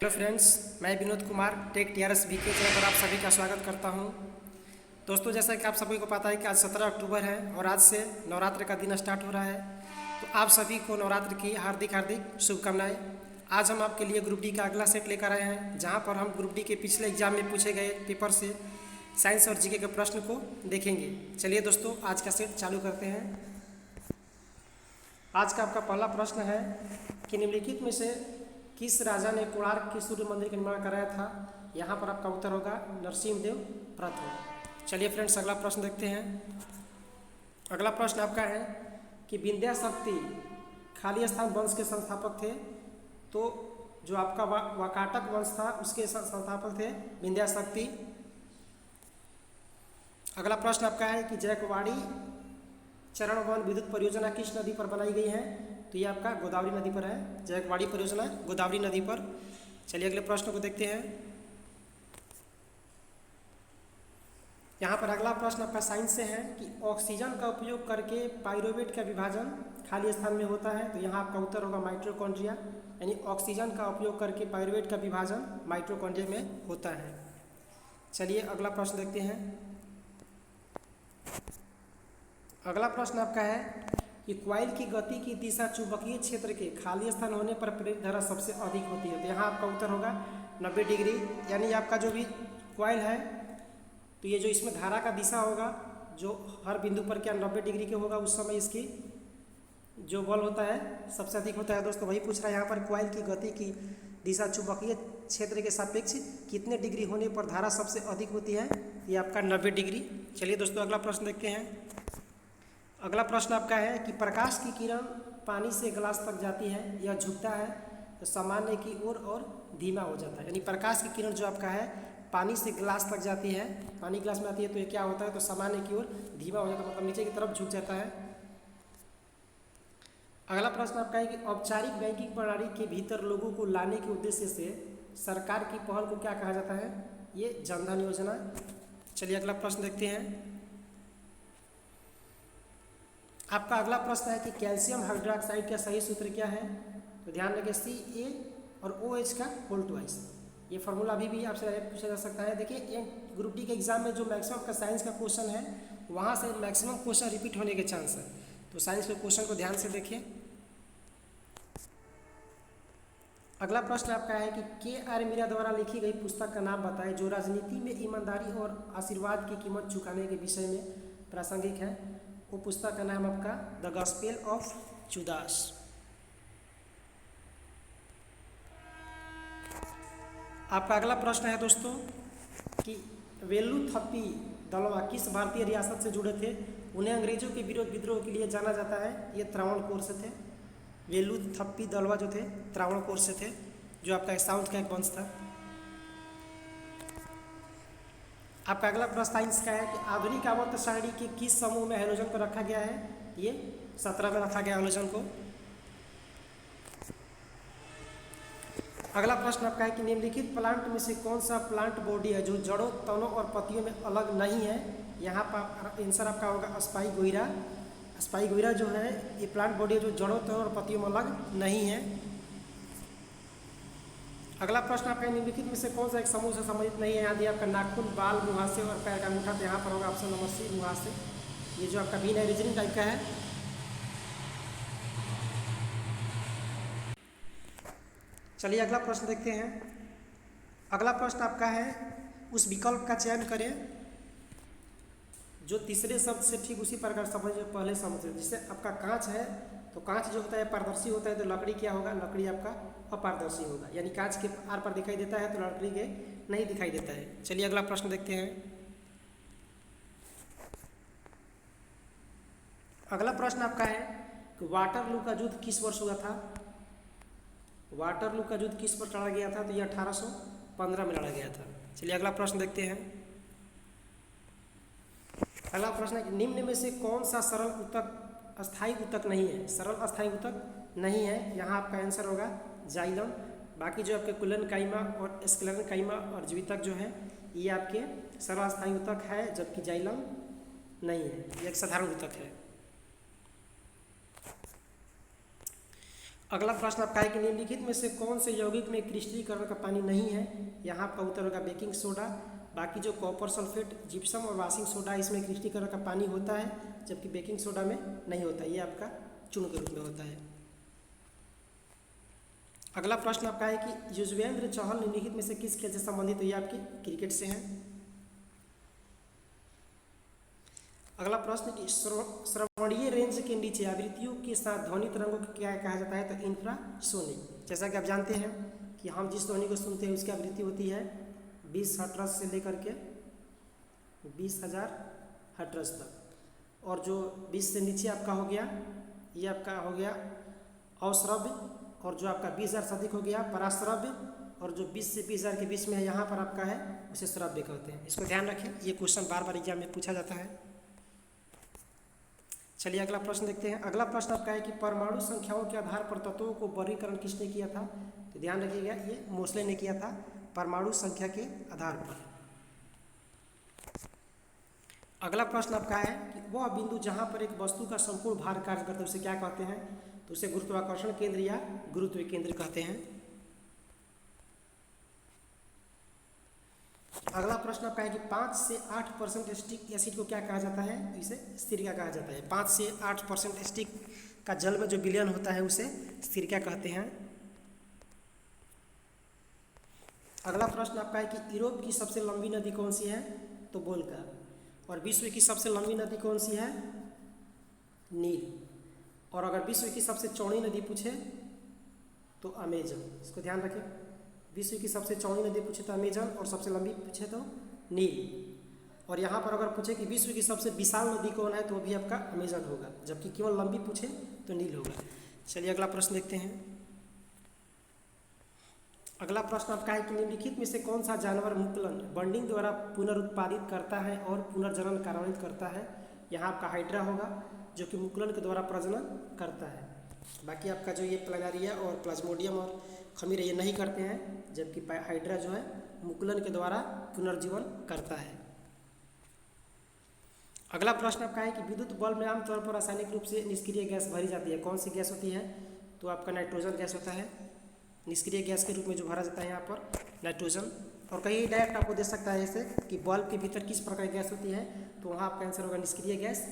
Hello friends, मैं Vinod Kumar tech TRS VK channel पर आप सभी का स्वागत करता हूं। दोस्तों, जैसा कि आप सभी को पता है कि आज 17 अक्टूबर है और आज से नवरात्र का दिन स्टार्ट हो रहा है। तो आप सभी को नवरात्र की हार्दिक हार्दिक शुभकामनाएं। आज हम आपके लिए ग्रुप डी का अगला सेट लेकर आए हैं, जहां पर हम ग्रुप डी के पिछले एग्जाम में पूछे गए पेपर से साइंस और जीके के प्रश्न को देखेंगे। चलिए दोस्तों, आज का सेट चालू करते हैं। आज का आपका पहला प्रश्न है कि निम्नलिखित में से किस राजा ने कोणार्क के सूर्य मंदिर का निर्माण कराया था। यहाँ पर आपका उत्तर होगा नरसिंहदेव प्रथम। चलिए फ्रेंड्स, अगला प्रश्न देखते हैं। अगला प्रश्न आपका है कि विंध्याशक्ति खाली स्थान वंश के संस्थापक थे। तो जो आपका वाकाटक वंश था उसके संस्थापक थे विंध्याशक्ति। अगला प्रश्न आपका है कि जैकवाड़ी चरण वन विद्युत परियोजना किस नदी पर बनाई गई है। तो ये आपका गोदावरी नदी पर है। जैकवाड़ी परियोजना गोदावरी नदी पर। चलिए अगले प्रश्न को देखते हैं। यहाँ पर अगला प्रश्न आपका साइंस से है कि ऑक्सीजन का उपयोग करके पाइरोवेट का विभाजन खाली स्थान में होता है। तो यहाँ आपका उत्तर होगा माइटोकॉन्ड्रिया, यानी ऑक्सीजन का उपयोग करके पाइरोवेट का विभाजन माइटोकॉन्ड्रिया में होता है। चलिए अगला प्रश्न देखते हैं। अगला प्रश्न आपका है कि क्वाइल की गति की दिशा चुंबकीय क्षेत्र के खाली स्थान होने पर प्रेरित धारा सबसे अधिक होती है। तो यहाँ आपका उत्तर होगा 90 डिग्री, यानी आपका जो भी क्वाइल है तो ये जो इसमें धारा का दिशा होगा जो हर बिंदु पर क्या 90 डिग्री के होगा, उस समय इसकी जो बल होता है सबसे अधिक होता है। दोस्तों वही पूछ रहा है यहाँ पर, क्वाइल की गति की दिशा चुंबकीय क्षेत्र के सापेक्ष कितने डिग्री होने पर धारा सबसे अधिक होती है। ये आपका 90 डिग्री। चलिए दोस्तों अगला प्रश्न देखते हैं। अगला प्रश्न आपका है कि प्रकाश की किरण पानी से ग्लास तक जाती है, यह झुकता है तो सामान्य की ओर और धीमा हो जाता है। यानी प्रकाश की किरण जो आपका है पानी से ग्लास तक जाती है, पानी ग्लास में आती है तो ये क्या होता है, तो सामान्य की ओर धीमा हो जाता है, मतलब नीचे की तरफ झुक जाता है। अगला प्रश्न आपका है कि औपचारिक बैंकिंग प्रणाली के भीतर लोगों को लाने के उद्देश्य से सरकार की पहल को क्या कहा जाता है। ये जनधन योजना। चलिए अगला प्रश्न देखते हैं। आपका अगला प्रश्न है कि कैल्शियम हाइड्रोक्साइड का सही सूत्र क्या है। तो ध्यान रखें Ca और OH का होल ट्वाइस। ये फार्मूला अभी भी आपसे पूछा जा सकता है। देखिए ये ग्रुप डी के एग्जाम में जो मैक्सिमम का साइंस का क्वेश्चन है वहाँ से मैक्सिमम क्वेश्चन रिपीट होने के चांस है। तो साइंस के क्वेश्चन को ध्यान से देखिए। अगला प्रश्न आपका है कि K.R. मीरा द्वारा लिखी गई पुस्तक का नाम बताएं जो राजनीति में ईमानदारी और आशीर्वाद की कीमत चुकाने के विषय में प्रासंगिक है। वो पुस्तक का नाम आपका द गॉस्पेल ऑफ जुदास। आपका अगला प्रश्न है दोस्तों कि वेलुथप्पी दलवा किस भारतीय रियासत से जुड़े थे। उन्हें अंग्रेजों के विरोध विद्रोह के लिए जाना जाता है। ये त्रावणकोर से थे। वेलुथप्पी दलवा जो थे त्रावणकोर से थे, जो आपका साउथ का एक वंश था। आपका अगला प्रश्न साइंस का है कि आधुनिक आवर्त सारणी के किस समूह में हैलोजन को रखा गया है। ये 17 में रखा गया हैलोजन को। अगला प्रश्न आपका है कि निम्नलिखित प्लांट में से कौन सा प्लांट बॉडी है जो जड़ों, तनों और पत्तियों में अलग नहीं है। यहाँ पर आंसर आपका होगा स्पाइगोइरा। स्पाइगोइरा जो है ये प्लांट बॉडी है जो जड़ों, तनों और पत्तियों में अलग नहीं है। अगला प्रश्न आपका निम्नलिखित में से कौन सा एक समूह से संबंधित नहीं है। यहाँ दिया आपका नाखून, बाल, मुहासे और पैर का अंगूठा। तो यहाँ पर होगा ऑप्शन नंबर सी मुहासे। ये जो आपका बीन है रीजनिंग टाइप का है। चलिए अगला प्रश्न देखते हैं। अगला प्रश्न आपका है उस विकल्प का चयन करें जो तीसरे शब्द से ठीक उसी प्रकार समझ जो पहले समझ। जैसे आपका कांच है तो कांच जो होता है पारदर्शी होता है, तो लकड़ी क्या होगा, लकड़ी आपका अपारदर्शी होगा। यानी कांच के आर पर दिखाई देता है तो लकड़ी के नहीं दिखाई देता है। चलिए अगला प्रश्न देखते हैं। अगला प्रश्न आपका है कि वाटरलू का युद्ध किस वर्ष हुआ था। वाटरलू का युद्ध किस वर्ष लड़ा गया था। तो ये 1815 में लड़ा गया था। चलिए अगला प्रश्न देखते हैं। अगला प्रश्न है कि निम्न में से कौन सा सरल ऊतक अस्थायी ऊतक नहीं है। सरल अस्थायी ऊतक नहीं है। यहाँ आपका आंसर होगा जाइलम। बाकी जो आपके कुलन काइमा और स्क्लेरन काइमा और जीवितक जो है ये आपके सरल अस्थायी ऊतक है, जबकि जाइलम नहीं है, ये एक साधारण ऊतक है। अगला प्रश्न आपका है कि निम्नलिखित में से कौन से यौगिक में क्रिस्टलीकरण का पानी नहीं है। यहाँ आपका उत्तर होगा बेकिंग सोडा। बाकी जो कॉपर सल्फेट, जिप्सम और वाशिंग सोडा इसमें क्रिस्टलीकरण का पानी होता है, जबकि बेकिंग सोडा में नहीं होता, ये आपका चूर्ण के रूप में होता है। अगला प्रश्न आपका है कि युजवेंद्र चहल निम्नलिखित में से किस खेल से संबंधित है। ये आपके क्रिकेट से है। अगला प्रश्न कि श्रवणीय रेंज के नीचे आवृत्तियों के साथ ध्वनि तरंगों को क्या कहा जाता है। तो इंफ्रासोनिक। जैसा कि आप जानते हैं कि हम जिस ध्वनि को सुनते हैं उसकी आवृत्ति होती है 20 हर्ट्ज से लेकर के 20,000 हर्ट्ज तक, और जो 20 से नीचे आपका हो गया, ये आपका हो गया अवश्रव्य, और जो आपका 20,000 से अधिक हो गया पराश्रव्य, और जो 20 से 20,000 के बीच में है यहाँ पर आपका है उसे श्रव्य कहते हैं। इसको ध्यान रखें, ये क्वेश्चन बार बार एग्जाम में पूछा जाता है। चलिए अगला प्रश्न देखते हैं। अगला प्रश्न आपका है कि परमाणु संख्याओं के आधार पर तत्वों को वर्गीकरण किसने किया था। तो ध्यान रखिएगा, ये मोसले ने किया था परमाणु संख्या के आधार पर। अगला प्रश्न आपका है कि वह बिंदु जहां पर एक वस्तु का संपूर्ण भार कार्य करता है उसे क्या कहते हैं। तो उसे गुरुत्वाकर्षण केंद्र या गुरुत्व केंद्र कहते हैं। अगला प्रश्न आपका है कि 5 से 8% स्टिक एसिड को क्या कहा जाता है। तो इसे सिरका कहा जाता है। 5 से 8% स्टिक का जल में जो विलयन होता है उसे सिरका कहते हैं। अगला प्रश्न आपका है कि यूरोप की सबसे लंबी नदी कौन सी है। तो वोल्गा। और विश्व की सबसे लंबी नदी कौन सी है। नील। और अगर विश्व की सबसे चौड़ी नदी पूछे तो अमेजन। इसको ध्यान रखें, विश्व की सबसे चौड़ी नदी पूछे तो अमेजन, और सबसे लंबी पूछे तो नील। और यहाँ पर अगर पूछे कि विश्व की सबसे विशाल नदी कौन है तो वो भी आपका अमेजन होगा, जबकि केवल लंबी पूछे तो नील होगा। चलिए अगला प्रश्न देखते हैं। अगला प्रश्न आपका है कि निम्नलिखित में से कौन सा जानवर मुकुलन बंडिंग द्वारा पुनरुत्पादित करता है और पुनर्जनन कार्यान्वित करता है। यहाँ आपका हाइड्रा होगा जो कि मुकुलन के द्वारा प्रजनन करता है। बाकी आपका जो ये प्लानारिया और प्लाज्मोडियम और खमीर ये नहीं करते हैं, जबकि हाइड्रा जो है मुकुलन के द्वारा पुनर्जीवन करता है। अगला प्रश्न आपका है कि विद्युत बल्ब में आमतौर पर रासायनिक रूप से निष्क्रिय गैस भरी जाती है। कौन सी गैस होती है। तो आपका नाइट्रोजन गैस होता है। निष्क्रिय गैस के रूप में जो भरा जाता है यहाँ पर नाइट्रोजन। और कहीं डायरेक्ट आपको दे सकता है जैसे कि बल्ब के भीतर किस प्रकार की गैस होती है, तो वहाँ आपका आंसर होगा निष्क्रिय गैस।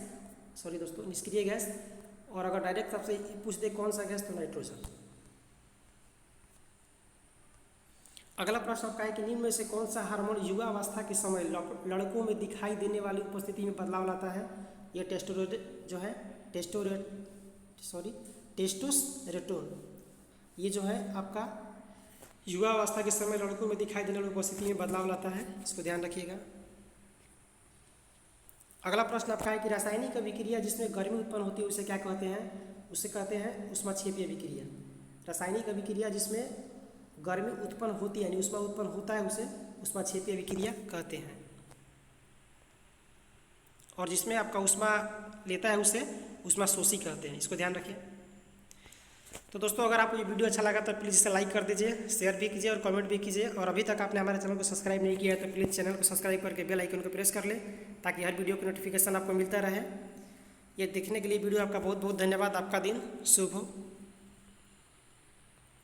सॉरी दोस्तों, निष्क्रिय गैस। और अगर डायरेक्ट आपसे पूछ दे कौन सा गैस, तो नाइट्रोजन। अगला प्रश्न आपका है कि निम्न में से कौन सा हार्मोन युवावस्था के समय लड़कों में दिखाई देने वाली उपस्थिति में बदलाव लाता है। यह टेस्टोस्टेरोन। ये जो है आपका युवावस्था के समय लड़कों में दिखाई देने वाली उपस्थिति में बदलाव लाता है। इसको ध्यान रखिएगा। अगला प्रश्न आपका है कि रासायनिक अभिक्रिया जिसमें गर्मी उत्पन्न होती है उसे क्या कहते हैं। उसे कहते हैं ऊष्माक्षेपीय अभिक्रिया। रासायनिक अभिक्रिया जिसमें गर्मी उत्पन्न होती है यानी ऊष्मा उत्पन्न होता है उसे ऊष्माक्षेपीय अभिक्रिया कहते हैं। और जिसमें आपका ऊष्मा लेता है उसे ऊष्माशोषी कहते हैं। इसको ध्यान रखिए। तो दोस्तों अगर आपको ये वीडियो अच्छा लगा तो प्लीज़ इसे लाइक कर दीजिए, शेयर भी कीजिए और कमेंट भी कीजिए। और अभी तक आपने हमारे चैनल को सब्सक्राइब नहीं किया है तो प्लीज़ चैनल को सब्सक्राइब करके बेल आइकन को प्रेस कर लें, ताकि हर वीडियो की नोटिफिकेशन आपको मिलता रहे। ये देखने के लिए वीडियो आपका बहुत बहुत धन्यवाद। आपका दिन शुभ हो।